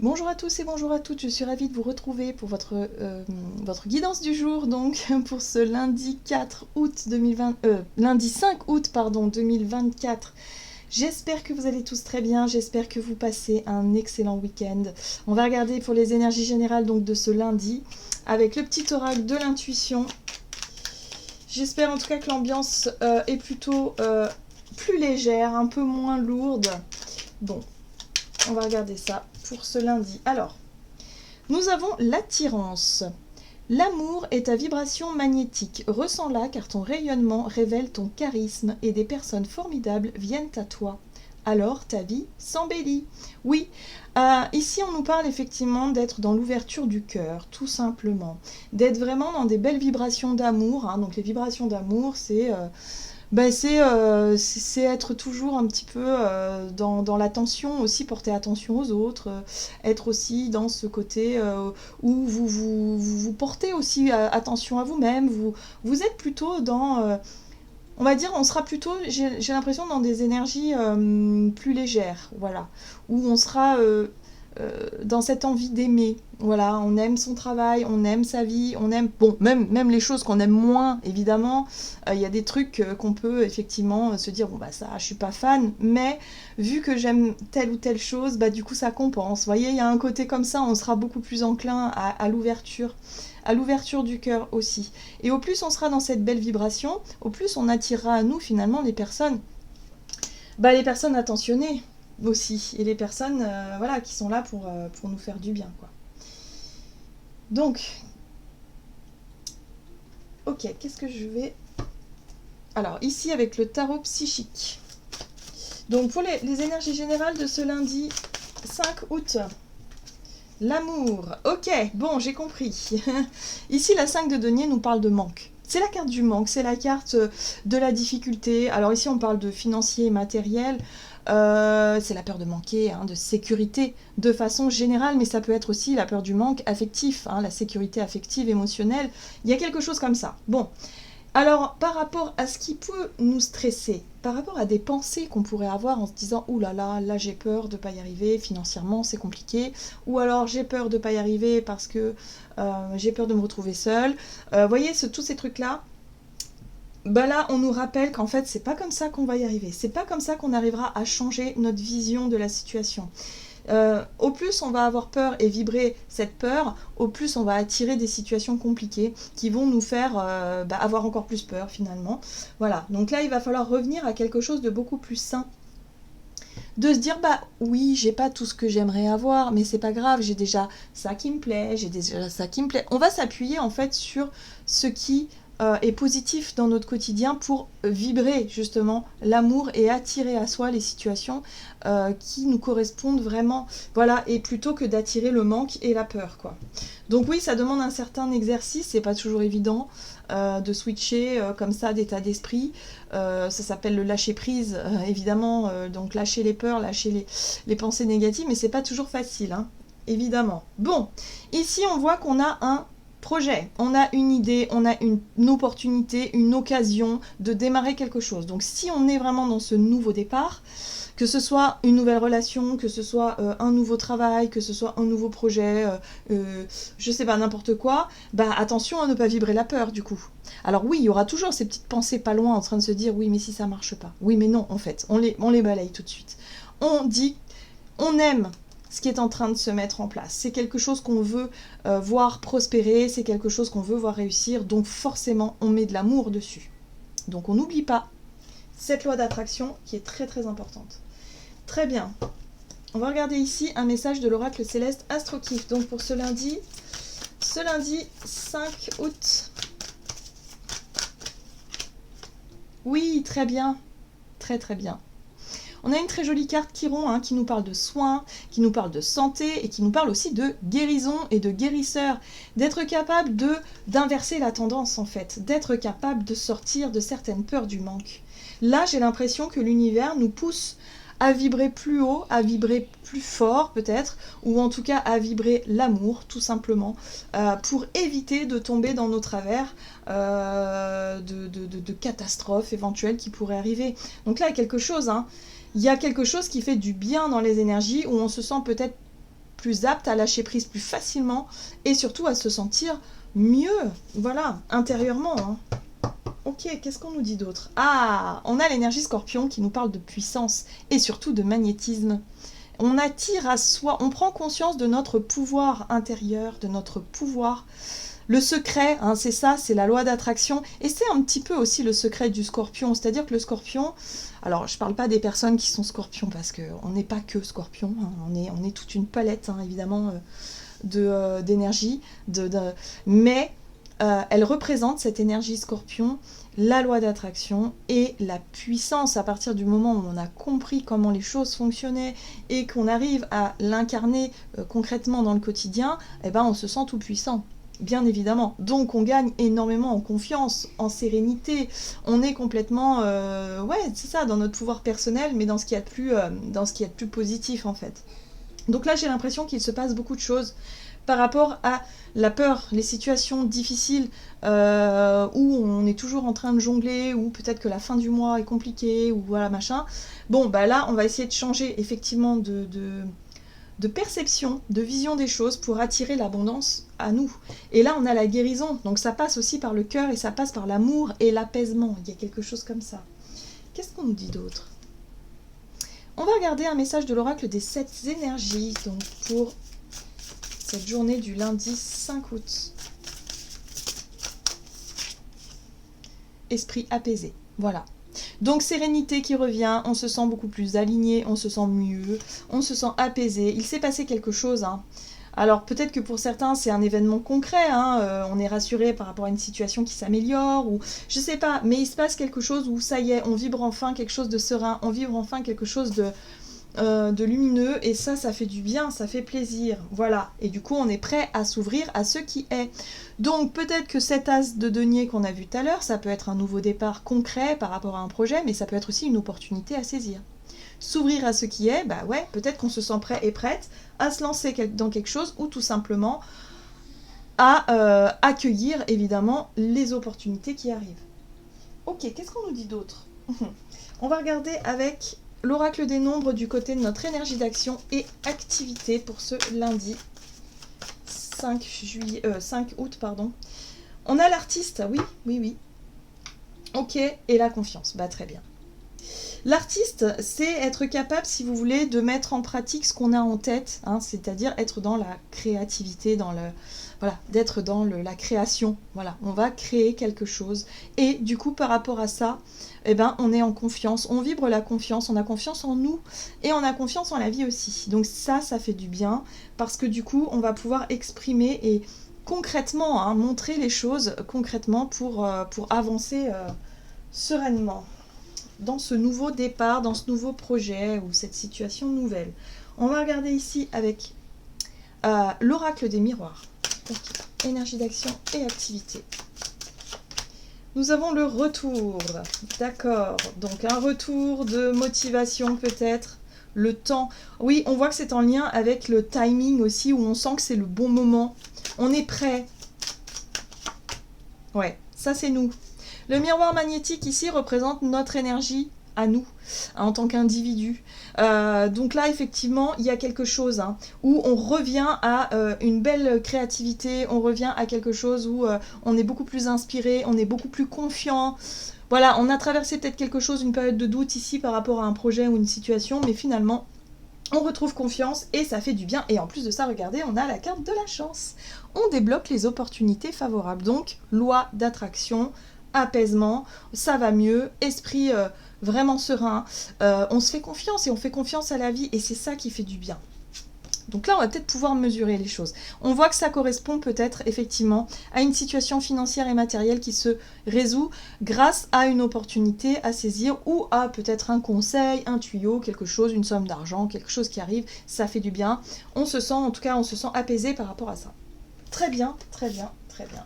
Bonjour à tous et bonjour à toutes, je suis ravie de vous retrouver pour votre guidance du jour, donc pour ce lundi 4 août 2020, lundi 5 août pardon, 2024. J'espère que vous allez tous très bien, j'espère que vous passez un excellent week-end. On va regarder pour les énergies générales donc de ce lundi, avec le petit oracle de l'intuition. J'espère en tout cas que l'ambiance est plutôt plus légère, un peu moins lourde. Bon, on va regarder ça pour ce lundi. Alors, nous avons l'attirance. L'amour est ta vibration magnétique. Ressens-la car ton rayonnement révèle ton charisme et des personnes formidables viennent à toi. Alors ta vie s'embellit. Oui, ici on nous parle effectivement d'être dans l'ouverture du cœur, tout simplement. D'être vraiment dans des belles vibrations d'amour. Donc les vibrations d'amour, c'est être toujours un petit peu dans l'attention aussi, porter attention aux autres, être aussi dans ce côté où vous portez aussi attention à vous-même, vous êtes plutôt dans, on va dire, on sera plutôt, j'ai l'impression, dans des énergies plus légères, voilà, où on sera dans cette envie d'aimer. Voilà, on aime son travail, on aime sa vie, on aime, bon, même les choses qu'on aime moins, évidemment, il y a des trucs qu'on peut effectivement se dire, bon bah ça, je suis pas fan, mais vu que j'aime telle ou telle chose, bah du coup ça compense. Vous voyez, il y a un côté comme ça, on sera beaucoup plus enclin à l'ouverture du cœur aussi. Et au plus on sera dans cette belle vibration, au plus on attirera à nous finalement les personnes attentionnées aussi, et les personnes voilà, qui sont là pour nous faire du bien, quoi. Donc, ok, qu'est-ce que je vais... Alors, ici, avec le tarot psychique. Donc, pour les énergies générales de ce lundi 5 août, l'amour. Ok, bon, j'ai compris. Ici, la 5 de denier nous parle de manque. C'est la carte du manque, c'est la carte de la difficulté. Alors ici, on parle de financier et matériel. C'est la peur de manquer, de sécurité de façon générale, mais ça peut être aussi la peur du manque affectif, la sécurité affective, émotionnelle. Il y a quelque chose comme ça. Bon, alors par rapport à ce qui peut nous stresser, par rapport à des pensées qu'on pourrait avoir en se disant « Ouh là j'ai peur de ne pas y arriver, financièrement c'est compliqué », ou alors « J'ai peur de ne pas y arriver parce que j'ai peur de me retrouver seule ». Vous voyez, tous ces trucs-là, bah là, on nous rappelle qu'en fait, c'est pas comme ça qu'on va y arriver. C'est pas comme ça qu'on arrivera à changer notre vision de la situation. Au plus on va avoir peur et vibrer cette peur, au plus on va attirer des situations compliquées qui vont nous faire avoir encore plus peur finalement. Voilà, donc là il va falloir revenir à quelque chose de beaucoup plus sain. De se dire, bah oui, j'ai pas tout ce que j'aimerais avoir, mais c'est pas grave, j'ai déjà ça qui me plaît, j'ai déjà ça qui me plaît. On va s'appuyer en fait sur ce qui est positif dans notre quotidien pour vibrer justement l'amour et attirer à soi les situations qui nous correspondent vraiment. Voilà, et plutôt que d'attirer le manque et la peur, quoi. Donc oui, ça demande un certain exercice, c'est pas toujours évident de switcher comme ça d'état d'esprit. Ça s'appelle le lâcher prise, évidemment, donc lâcher les peurs, lâcher les pensées négatives, mais c'est pas toujours facile, évidemment. Bon, ici on voit qu'on a un projet, on a une idée, on a une opportunité, une occasion de démarrer quelque chose. Donc si on est vraiment dans ce nouveau départ, que ce soit une nouvelle relation, que ce soit un nouveau travail, que ce soit un nouveau projet, je sais pas, n'importe quoi, bah attention à ne pas vibrer la peur du coup. Alors oui, il y aura toujours ces petites pensées pas loin en train de se dire oui mais si ça marche pas, oui mais non en fait, on les balaye tout de suite. On dit, on aime ce qui est en train de se mettre en place. C'est quelque chose qu'on veut voir prospérer, c'est quelque chose qu'on veut voir réussir, donc forcément on met de l'amour dessus. Donc on n'oublie pas cette loi d'attraction qui est très très importante. Très bien. On va regarder ici un message de l'oracle céleste Astrokif. Donc pour ce lundi 5 août. Oui, très bien. Très très bien. On a une très jolie carte Chiron qui nous parle de soins, qui nous parle de santé et qui nous parle aussi de guérison et de guérisseur. D'être capable d'inverser la tendance en fait, d'être capable de sortir de certaines peurs du manque. Là, j'ai l'impression que l'univers nous pousse à vibrer plus haut, à vibrer plus fort peut-être, ou en tout cas à vibrer l'amour tout simplement, pour éviter de tomber dans nos travers de catastrophes éventuelles qui pourraient arriver. Donc là, il y a quelque chose, il y a quelque chose qui fait du bien dans les énergies, où on se sent peut-être plus apte à lâcher prise plus facilement et surtout à se sentir mieux, voilà, intérieurement. Hein. Ok, qu'est-ce qu'on nous dit d'autre? Ah, on a l'énergie Scorpion qui nous parle de puissance et surtout de magnétisme. On attire à soi, on prend conscience de notre pouvoir intérieur, de notre pouvoir. Le secret, hein, c'est ça, c'est la loi d'attraction. Et c'est un petit peu aussi le secret du Scorpion. C'est-à-dire que le Scorpion, alors je ne parle pas des personnes qui sont Scorpions parce qu'on n'est pas que Scorpion, hein, on est toute une palette, hein, évidemment, d'énergie, mais elle représente cette énergie Scorpion, la loi d'attraction et la puissance. À partir du moment où on a compris comment les choses fonctionnaient et qu'on arrive à l'incarner concrètement dans le quotidien, eh ben on se sent tout puissant. Bien évidemment. Donc on gagne énormément en confiance, en sérénité. On est complètement, ouais, c'est ça, dans notre pouvoir personnel, mais dans ce qu'il y a de plus positif en fait. Donc là, j'ai l'impression qu'il se passe beaucoup de choses par rapport à la peur, les situations difficiles où on est toujours en train de jongler, ou peut-être que la fin du mois est compliquée, ou voilà, machin. Bon, bah là, on va essayer de changer effectivement de perception, de vision des choses pour attirer l'abondance à nous. Et là, on a la guérison. Donc ça passe aussi par le cœur et ça passe par l'amour et l'apaisement. Il y a quelque chose comme ça. Qu'est-ce qu'on nous dit d'autre? On va regarder un message de l'oracle des 7 énergies, donc pour cette journée du lundi 5 août. Esprit apaisé, voilà. Donc sérénité qui revient, on se sent beaucoup plus aligné, on se sent mieux, on se sent apaisé. Il s'est passé quelque chose, hein. Alors peut-être que pour certains c'est un événement concret, hein, on est rassuré par rapport à une situation qui s'améliore, ou je sais pas, mais il se passe quelque chose où ça y est, on vibre enfin quelque chose de serein, on vibre enfin quelque chose de lumineux, et ça fait du bien, ça fait plaisir, voilà. Et du coup on est prêt à s'ouvrir à ce qui est. Donc peut-être que cet as de denier qu'on a vu tout à l'heure, ça peut être un nouveau départ concret par rapport à un projet, mais ça peut être aussi une opportunité à saisir. S'ouvrir à ce qui est, bah ouais, peut-être qu'on se sent prêt et prête à se lancer dans quelque chose, ou tout simplement à accueillir évidemment les opportunités qui arrivent. Ok, qu'est-ce qu'on nous dit d'autre? On va regarder avec l'oracle des nombres du côté de notre énergie d'action et activité pour ce lundi 5 août. Pardon. On a l'artiste, oui. Ok, et la confiance, bah très bien. L'artiste, c'est être capable, si vous voulez, de mettre en pratique ce qu'on a en tête, hein, c'est-à-dire être dans la créativité, d'être dans la création. Voilà, on va créer quelque chose. Et du coup, par rapport à ça, eh ben, on est en confiance, on vibre la confiance, on a confiance en nous et on a confiance en la vie aussi. Donc ça fait du bien parce que du coup, on va pouvoir exprimer et concrètement, hein, montrer les choses concrètement pour avancer sereinement dans ce nouveau départ, dans ce nouveau projet ou cette situation nouvelle. On va regarder ici avec l'oracle des miroirs. Okay. Énergie d'action et activité. Nous avons le retour. D'accord. Donc un retour de motivation peut-être. Le temps. Oui, on voit que c'est en lien avec le timing aussi, où on sent que c'est le bon moment. On est prêt. Ouais, ça c'est nous. Le miroir magnétique ici représente notre énergie à nous, en tant qu'individu. Donc là, effectivement, il y a quelque chose où on revient à une belle créativité, on revient à quelque chose où on est beaucoup plus inspiré, on est beaucoup plus confiant. Voilà, on a traversé peut-être quelque chose, une période de doute ici par rapport à un projet ou une situation, mais finalement, on retrouve confiance et ça fait du bien. Et en plus de ça, regardez, on a la carte de la chance. On débloque les opportunités favorables. Donc, loi d'attraction, apaisement, ça va mieux, esprit vraiment serein, on se fait confiance et on fait confiance à la vie et c'est ça qui fait du bien. Donc là, on va peut-être pouvoir mesurer les choses. On voit que ça correspond peut-être effectivement à une situation financière et matérielle qui se résout grâce à une opportunité à saisir ou à peut-être un conseil, un tuyau, quelque chose, une somme d'argent, quelque chose qui arrive, ça fait du bien. On se sent, en tout cas, on se sent apaisé par rapport à ça. Très bien, très bien, très bien.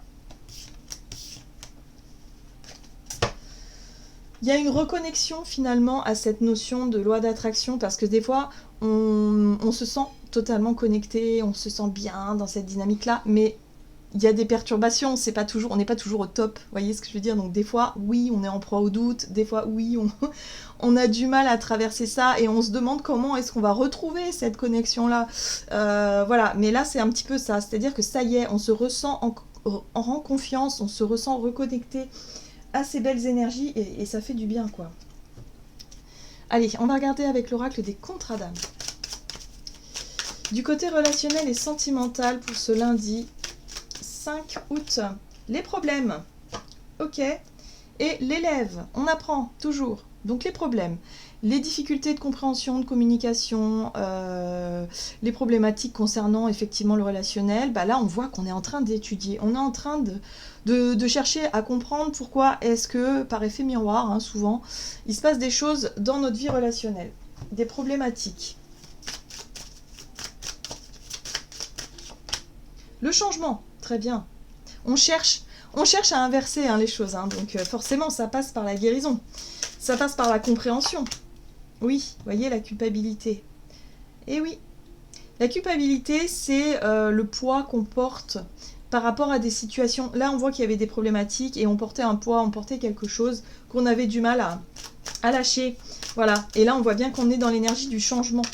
Il y a une reconnexion finalement à cette notion de loi d'attraction parce que des fois on se sent totalement connecté, on se sent bien dans cette dynamique-là, mais il y a des perturbations, c'est pas toujours, on n'est pas toujours au top, vous voyez ce que je veux dire? Donc des fois, oui, on est en proie au doute, des fois, oui, on a du mal à traverser ça et on se demande comment est-ce qu'on va retrouver cette connexion-là. Voilà, mais là, c'est un petit peu ça, c'est-à-dire que ça y est, on se ressent en confiance, on se ressent reconnecté à ces belles énergies et ça fait du bien, quoi. Allez, on va regarder avec l'oracle des contrats d'âme. Du côté relationnel et sentimental pour ce lundi 5 août, les problèmes, ok, et l'élève, on apprend toujours, donc les problèmes, les difficultés de compréhension, de communication, les problématiques concernant effectivement le relationnel, bah là on voit qu'on est en train d'étudier, on est en train de chercher à comprendre pourquoi est-ce que, par effet miroir, hein, souvent, il se passe des choses dans notre vie relationnelle, des problématiques. Le changement, très bien. On cherche à inverser hein, les choses, hein, donc forcément ça passe par la guérison, ça passe par la compréhension. Oui, voyez la culpabilité. Et oui, la culpabilité c'est le poids qu'on porte par rapport à des situations. Là on voit qu'il y avait des problématiques et on portait un poids, on portait quelque chose qu'on avait du mal à lâcher. Voilà, et là on voit bien qu'on est dans l'énergie du changement.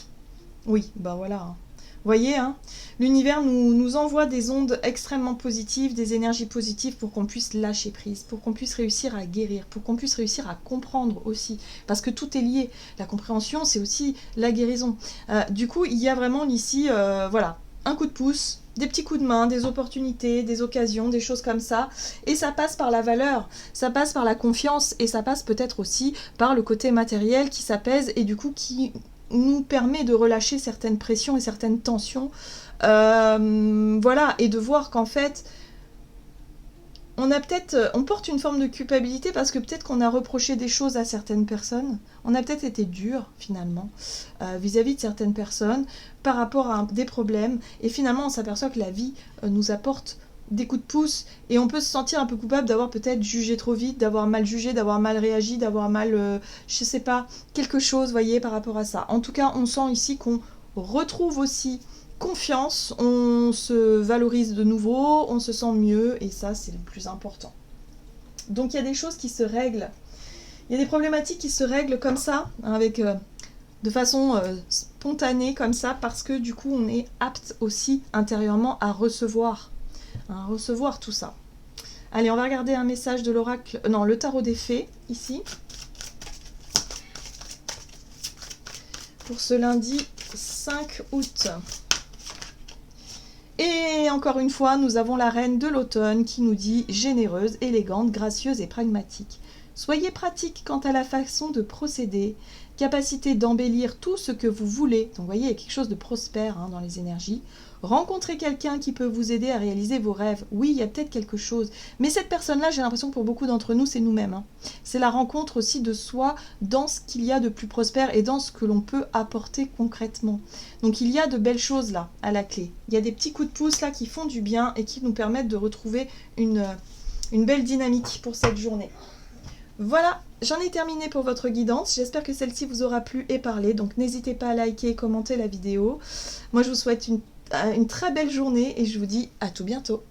Oui, bah voilà. Hein. Vous voyez, hein, l'univers nous envoie des ondes extrêmement positives, des énergies positives pour qu'on puisse lâcher prise, pour qu'on puisse réussir à guérir, pour qu'on puisse réussir à comprendre aussi. Parce que tout est lié. La compréhension, c'est aussi la guérison. Du coup, il y a vraiment ici, voilà, un coup de pouce, des petits coups de main, des opportunités, des occasions, des choses comme ça. Et ça passe par la valeur, ça passe par la confiance et ça passe peut-être aussi par le côté matériel qui s'apaise et du coup qui nous permet de relâcher certaines pressions et certaines tensions. Voilà, et de voir qu'en fait, on porte une forme de culpabilité parce que peut-être qu'on a reproché des choses à certaines personnes. On a peut-être été dur, finalement, vis-à-vis de certaines personnes par rapport à des problèmes. Et finalement, on s'aperçoit que la vie nous apporte des coups de pouce et on peut se sentir un peu coupable d'avoir peut-être jugé trop vite, d'avoir mal jugé, d'avoir mal réagi, d'avoir mal, je sais pas, quelque chose, voyez, par rapport à ça. En tout cas, on sent ici qu'on retrouve aussi confiance, on se valorise de nouveau, on se sent mieux et ça, c'est le plus important. Donc, il y a des choses qui se règlent. Il y a des problématiques qui se règlent comme ça, hein, avec de façon spontanée comme ça, parce que du coup, on est apte aussi intérieurement à recevoir tout ça. Allez, on va regarder un message de l'oracle, non, le tarot des fées, ici. Pour ce lundi 5 août. Et encore une fois, nous avons la reine de l'automne qui nous dit généreuse, élégante, gracieuse et pragmatique. Soyez pratique quant à la façon de procéder, capacité d'embellir tout ce que vous voulez. Donc vous voyez, il y a quelque chose de prospère hein, dans les énergies. Rencontrez quelqu'un qui peut vous aider à réaliser vos rêves. Oui, il y a peut-être quelque chose. Mais cette personne-là, j'ai l'impression que pour beaucoup d'entre nous, c'est nous-mêmes. Hein. C'est la rencontre aussi de soi dans ce qu'il y a de plus prospère et dans ce que l'on peut apporter concrètement. Donc il y a de belles choses là, à la clé. Il y a des petits coups de pouce là qui font du bien et qui nous permettent de retrouver une belle dynamique pour cette journée. Voilà, j'en ai terminé pour votre guidance. J'espère que celle-ci vous aura plu et parlé. Donc n'hésitez pas à liker et commenter la vidéo. Moi, je vous souhaite une très belle journée et je vous dis à tout bientôt.